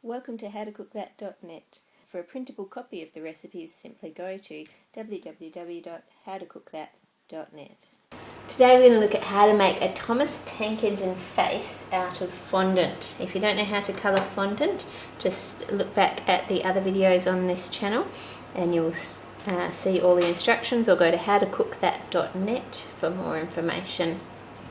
Welcome to howtocookthat.net. For a printable copy of the recipes, simply go to www.howtocookthat.net. Today we're going to look at how to make a Thomas Tank Engine face out of fondant. If you don't know how to colour fondant, just look back at the other videos on this channel and you'll see all the instructions, or go to howtocookthat.net for more information.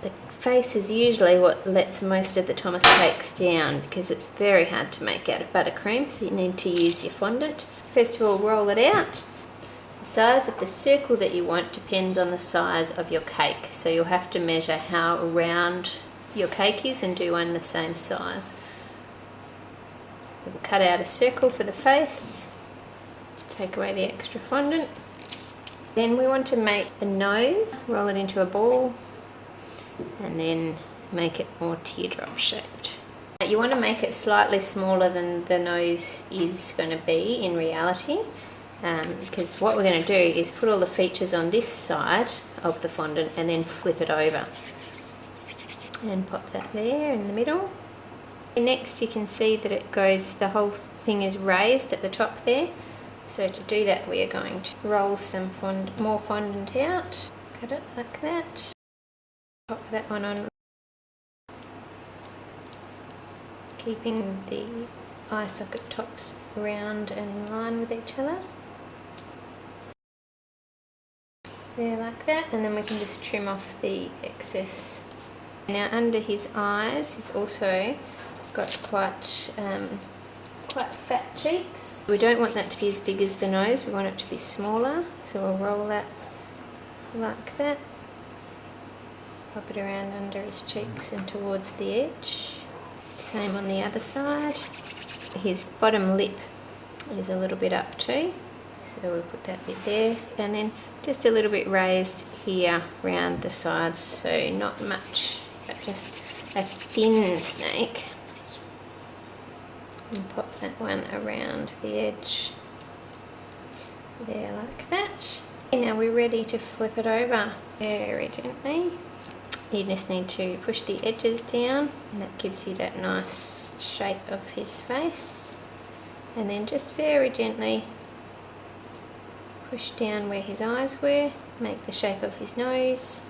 The face is usually what lets most of the Thomas cakes down because it's very hard to make out of buttercream, so you need to use your fondant. First of all, roll it out. The size of the circle that you want depends on the size of your cake, so you'll have to measure how round your cake is and do one the same size. We'll cut out a circle for the face, take away the extra fondant. Then we want to make a nose, roll it into a ball, and then make it more teardrop shaped. You want to make it slightly smaller than the nose is going to be in reality, because what we're going to do is put all the features on this side of the fondant and then flip it over and pop that there in the middle. Next you can see that it goes, the whole thing is raised at the top there, so to do that we are going to roll some more fondant out, cut it like that. Pop that one on, keeping the eye socket tops round and in line with each other. There, like that, and then we can just trim off the excess. Now under his eyes, he's also got quite fat cheeks. We don't want that to be as big as the nose, we want it to be smaller, so we'll roll that like that. Pop it around under his cheeks and towards the edge. Same on the other side. His bottom lip is a little bit up too, so we'll put that bit there, and then just a little bit raised here round the sides, so not much, but just a thin snake. And pop that one around the edge there, like that. And now we're ready to flip it over very gently. You just need to push the edges down, and that gives you that nice shape of his face. And then just very gently push down where his eyes were, make the shape of his nose.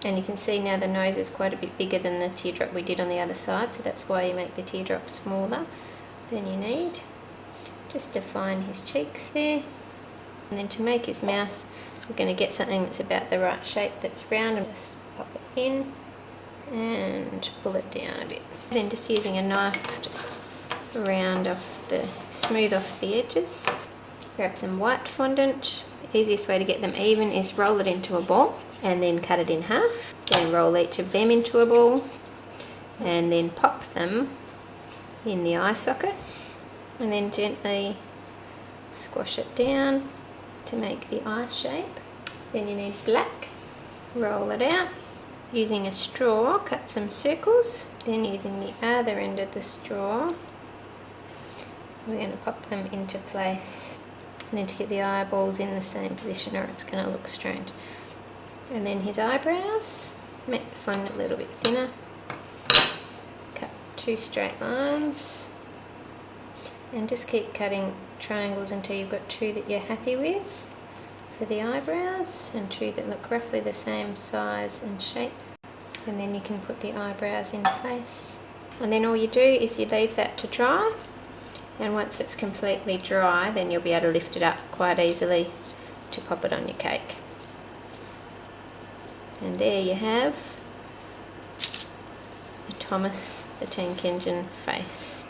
And you can see now the nose is quite a bit bigger than the teardrop we did on the other side, so that's why you make the teardrop smaller than you need. Just define his cheeks there. And then to make his mouth, we're going to get something that's about the right shape, that's round, and just pop it in and pull it down a bit. Then just using a knife, just smooth off the edges. Grab some white fondant. The easiest way to get them even is roll it into a ball and then cut it in half. Then roll each of them into a ball and then pop them in the eye socket, and then gently squash it down to make the eye shape. Then you need black. Roll it out. Using a straw, cut some circles. Then using the other end of the straw, we're going to pop them into place. I need to get the eyeballs in the same position or it's going to look strange. And then his eyebrows, make the fondant a little bit thinner. Cut 2 straight lines. And just keep cutting triangles until you've got 2 that you're happy with for the eyebrows, and 2 that look roughly the same size and shape. And then you can put the eyebrows in place. And then all you do is you leave that to dry, and once it's completely dry then you'll be able to lift it up quite easily to pop it on your cake. And there you have a Thomas the Tank Engine face.